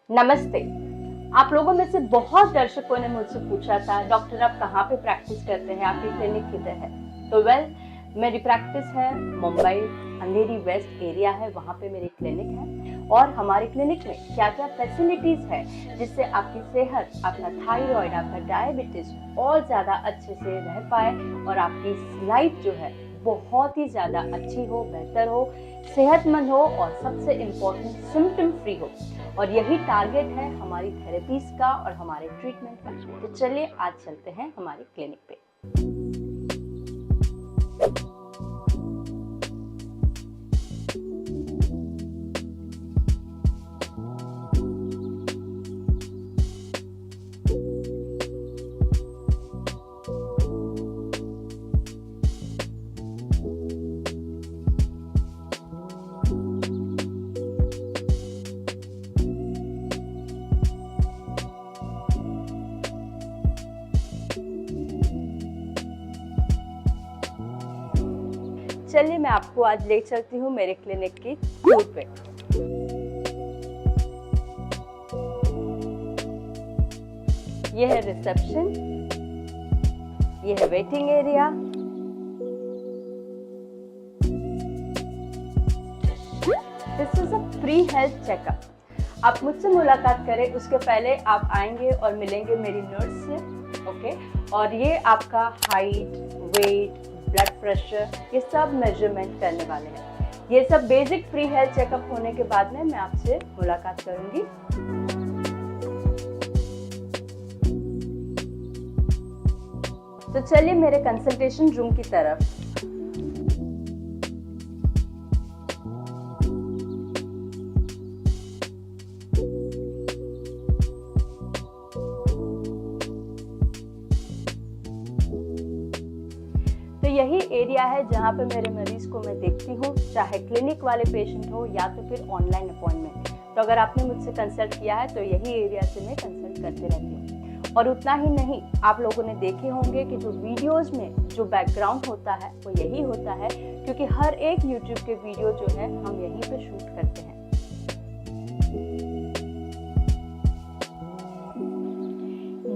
नमस्ते। आप लोगों में से बहुत दर्शकों ने मुझसे पूछा था, डॉक्टर आप कहाँ पे प्रैक्टिस करते हैं, आपकी क्लिनिक किधर है? तो मेरी प्रैक्टिस है मुंबई अंधेरी वेस्ट एरिया है, वहाँ पे मेरी क्लिनिक है। और हमारे क्लिनिक में क्या क्या फैसिलिटीज है जिससे आपकी सेहत, आपका थायराइड, आपका डायबिटीज और ज्यादा अच्छे से रह पाए और आपकी लाइफ जो है बहुत ही ज्यादा अच्छी हो, बेहतर हो, सेहतमंद हो और सबसे इम्पोर्टेंट सिम्टम फ्री हो। और यही टारगेट है हमारी थेरेपीज का और हमारे ट्रीटमेंट का। तो चलिए आज चलते हैं हमारी क्लिनिक पे। चलिए मैं आपको आज ले चलती हूँ मेरे क्लिनिक की टूर पे। ये है रिसेप्शन, ये है waiting area, this is a pre health checkup. आप मुझसे मुलाकात करें उसके पहले आप आएंगे और मिलेंगे मेरी नर्स से, ओके। और ये आपका हाइट, वेट, ब्लड प्रेशर, ये सब मेजरमेंट करने वाले हैं। ये सब बेसिक प्री हेल्थ चेकअप होने के बाद में मैं आपसे मुलाकात करूंगी। तो चलिए मेरे कंसल्टेशन रूम की तरफ। तो यही एरिया है जहाँ पे मेरे मरीज को मैं देखती हूँ, चाहे क्लिनिक वाले पेशेंट हो या तो फिर ऑनलाइन अपॉइंटमेंट। तो अगर आपने मुझसे कंसल्ट किया है तो यही एरिया से मैं कंसल्ट करते रहती हूँ। और उतना ही नहीं, आप लोगों ने देखे होंगे कि जो वीडियोस में जो बैकग्राउंड होता है वो यही होता है, क्योंकि हर एक यूट्यूब के वीडियो जो है हम यहीं पे शूट करते हैं।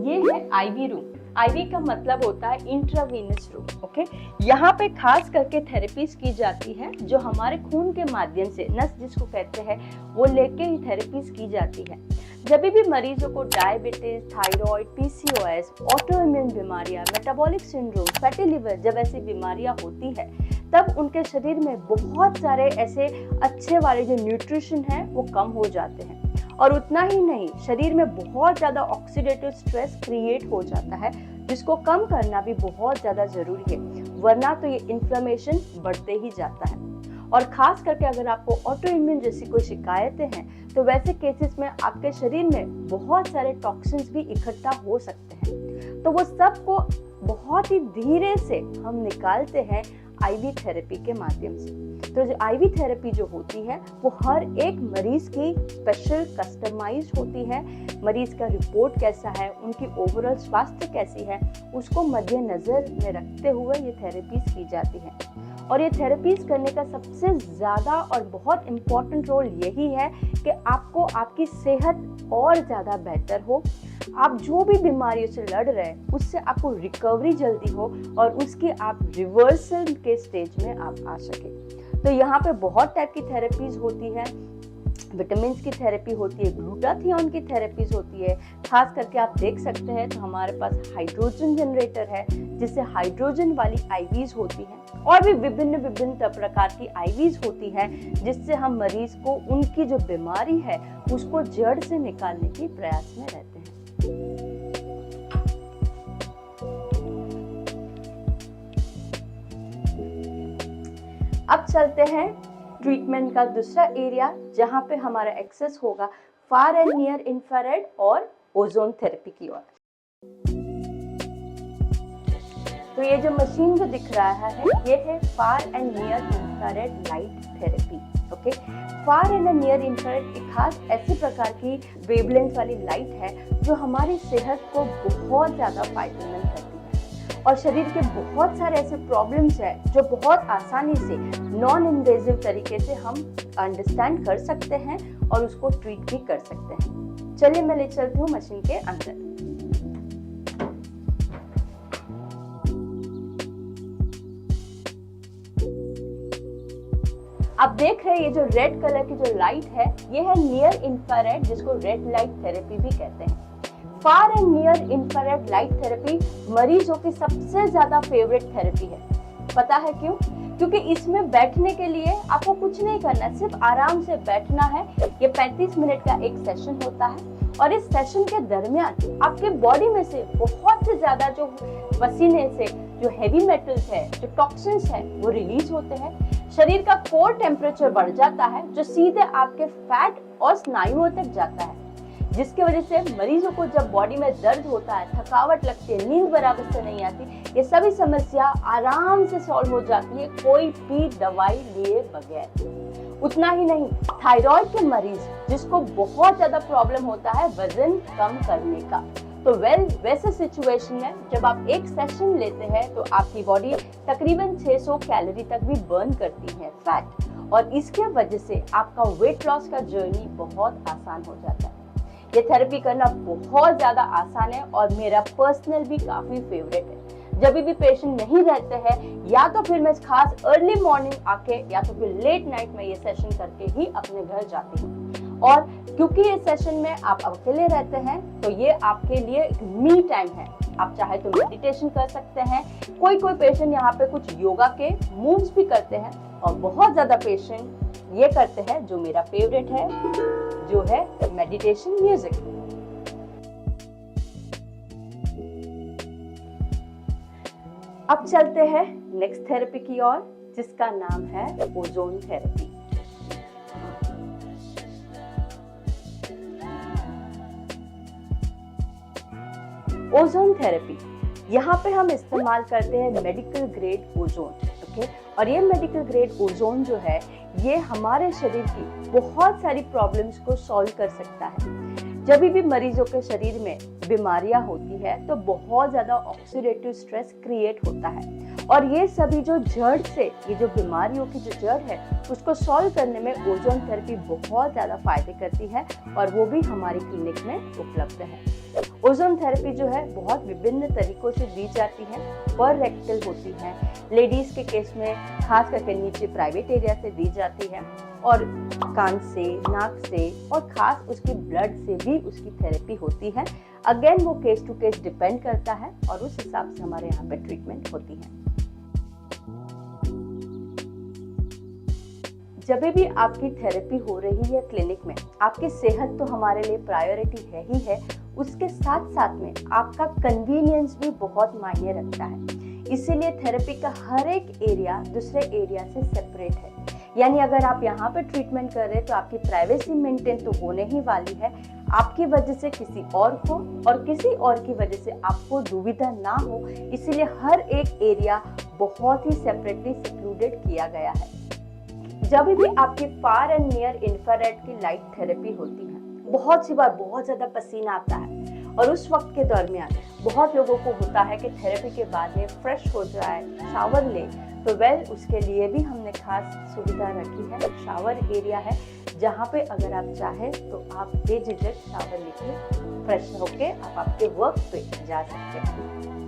ये है आईवी रूम। आईवी का मतलब होता है इंट्रावीनस रूम, ओके। यहाँ पे खास करके थेरेपीज की जाती है जो हमारे खून के माध्यम से, नस जिसको कहते हैं, वो लेके ही थेरेपीज की जाती है। जब भी मरीजों को डायबिटीज, थायराइड, पीसीओएस, ऑटोइम्यून बीमारियां, मेटाबॉलिक सिंड्रोम, फैटी लिवर, जब ऐसी बीमारियां होती है तब उनके शरीर में बहुत सारे ऐसे अच्छे वाले जो न्यूट्रिशन है वो कम हो जाते हैं। और उतना ही नहीं, शरीर में बहुत ज़्यादा ऑक्सीडेटिव स्ट्रेस क्रिएट हो जाता है, जिसको कम करना भी बहुत ज़्यादा ज़रूरी है, वरना तो ये इन्फ्लेमेशन बढ़ते ही जाता है। और ख़ास करके अगर आपको ऑटो इम्यून जैसी कोई शिकायतें हैं तो वैसे केसेस में आपके शरीर में बहुत सारे टॉक्सिन्स भी इकट्ठा हो सकते हैं। तो वो सब को बहुत ही धीरे से हम निकालते हैं आईवी थेरेपी के माध्यम से। तो जो आईवी थेरेपी जो होती है वो हर एक मरीज की स्पेशल कस्टमाइज होती है। मरीज का रिपोर्ट कैसा है, उनकी ओवरऑल स्वास्थ्य कैसी है, उसको मद्देनजर में रखते हुए ये थेरेपीज की जाती है। और ये थेरेपीज करने का सबसे ज़्यादा और बहुत इम्पॉर्टेंट रोल यही है कि आपको आपकी सेहत और ज़्यादा बेहतर हो, आप जो भी बीमारियों से लड़ रहे हैं उससे आपको रिकवरी जल्दी हो और उसकी आप रिवर्सल के स्टेज में आप आ सके। तो यहाँ पे बहुत टाइप की थेरेपीज होती है। विटामिन की थेरेपी होती है, ग्लूटाथियोन की थेरेपीज होती है। खास करके आप देख सकते हैं तो हमारे पास हाइड्रोजन जनरेटर है, जिससे हाइड्रोजन वाली आईवीज होती हैं। और भी विभिन्न प्रकार की आईवीज होती है, जिससे हम मरीज को उनकी जो बीमारी है उसको जड़ से निकालने की प्रयास में रहते हैं। अब चलते हैं ट्रीटमेंट का दूसरा एरिया, जहां पे हमारा एक्सेस होगा फार एंड नियर इंफ्रारेड और ओजोन थेरेपी की ओर। तो ये जो मशीन जो दिख रहा है ये है far and near infrared light therapy, okay. Far and near infrared एक खास ऐसी प्रकार की वेवलेंथ वाली लाइट है जो हमारी सेहत को बहुत ज़्यादा फायदेमंद करती है। और शरीर के बहुत सारे ऐसे प्रॉब्लम्स हैं जो बहुत आसानी से नॉन इन्वेजिव तरीके से हम अंडरस्टैंड कर सकते हैं और उसको ट्रीट भी कर सकते हैं। चलिए मैं ले चलती हूँ मशीन के अंदर। आप देख रहे हैं ये जो रेड कलर की जो लाइट है, ये है नियर इंफ्रारेड, जिसको रेड लाइट थेरेपी भी कहते हैं। Far and near infrared light therapy मरीजों की सबसे ज्यादा फेवरेट थेरेपी है। पता है क्यों? क्योंकि इसमें बैठने के लिए आपको कुछ नहीं करना है, सिर्फ आराम से बैठना है। ये 35 मिनट का एक सेशन होता है और इस सेशन के दरमियान आपके बॉडी में से बहुत से ज्यादा जो पसीने से जो हैवी मेटल्स है, जो टॉक्सिन्स है, वो रिलीज होते हैं। शरीर का कोर टेम्परेचर बढ़ जाता है, जो सीधे आपके फैट और स्नायुओं तक जाता है, जिसकी वजह से मरीजों को जब बॉडी में दर्द होता है, थकावट लगती है, नींद बराबर से नहीं आती, ये सभी समस्या आराम से सॉल्व हो जाती है कोई भी दवाई लिए बगैर। उतना ही नहीं, थायराइड के मरीज जिसको बहुत ज्यादा प्रॉब्लम होता है वजन कम करने का, तो वैसे सिचुएशन में जब आप एक सेशन लेते हैं तो आपकी बॉडी तकरीबन 600 कैलोरी तक भी बर्न करती है फैट, और इसके वजह से आपका वेट लॉस का जर्नी बहुत आसान हो जाता है। ये थेरेपी करना बहुत ज्यादा आसान है और मेरा पर्सनल भी काफी फेवरेट है। जब भी पेशेंट नहीं रहते हैं, या तो फिर मैं खास अर्ली मॉर्निंग आके या तो फिर लेट नाइट में ये सेशन करके ही अपने घर जाती हूँ। और क्योंकि ये सेशन में आप अकेले रहते हैं तो ये आपके लिए एक मी टाइम है। आप चाहे तो मेडिटेशन कर सकते हैं, कोई पेशेंट यहाँ पे कुछ योगा के मूव्स भी करते हैं, और बहुत ज्यादा पेशेंट ये करते हैं जो मेरा फेवरेट है, जो है मेडिटेशन म्यूजिक। अब चलते हैं नेक्स्ट थेरेपी की ओर, जिसका नाम है ओजोन थेरेपी। ओजोन थेरेपी, यहाँ पे हम इस्तेमाल करते हैं मेडिकल ग्रेड ओजोन, ओके। और ये मेडिकल ग्रेड ओजोन जो है, ये हमारे शरीर की बहुत सारी प्रॉब्लम्स को सॉल्व कर सकता है। जब भी मरीजों के शरीर में बीमारियां होती है तो बहुत ज्यादा ऑक्सीडेटिव स्ट्रेस क्रिएट होता है, और ये सभी जो जड़ से, ये जो बीमारियों की जो जड़ है, उसको सॉल्व करने में ओजोन थेरेपी बहुत ज्यादा फायदे करती है, और वो भी हमारी क्लिनिक में उपलब्ध है। ओजोन थेरेपी जो है बहुत विभिन्न तरीकों से दी जाती है। पर रेक्टल होती है, लेडीज के केस में खास करके नीचे प्राइवेट एरिया से दी जाती है, और कान से, नाक से, और खास उसकी ब्लड से भी उसकी थेरेपी होती है। अगेन वो केस टू केस डिपेंड करता है, और उस हिसाब से हमारे यहाँ पे ट्रीटमेंट होती है। जब भी आपकी थेरेपी हो रही है क्लिनिक में, आपकी सेहत तो हमारे लिए प्रायोरिटी है ही है, उसके साथ साथ में आपका कन्वीनियंस भी बहुत मायने रखता है। इसीलिए थेरेपी का हर एक एरिया दूसरे एरिया से सेपरेट है। यानी अगर आप यहाँ पे ट्रीटमेंट कर रहे हैं तो आपकी प्राइवेसी मेंटेन तो होने ही वाली है, आपकी वजह से किसी और को और किसी और की वजह से आपको दुविधा ना हो, इसीलिए हर एक एरिया बहुत ही सेपरेटली सेक्लूडेड किया गया है। जब भी आपकी फार एंड नियर इंफ्रारेड की लाइट थेरेपी होती है, बहुत सी बार बहुत ज्यादा पसीना आता है, और उस वक्त के दरमियान बहुत लोगों को होता है कि थेरेपी के बाद में फ्रेश हो जाए, शावर ले, तो उसके लिए भी हमने खास सुविधा रखी है। शावर एरिया है जहाँ पे अगर आप चाहें तो आप बेझिझक शावर लेके फ्रेश होके आप आपके वर्क पे जा सकते हैं।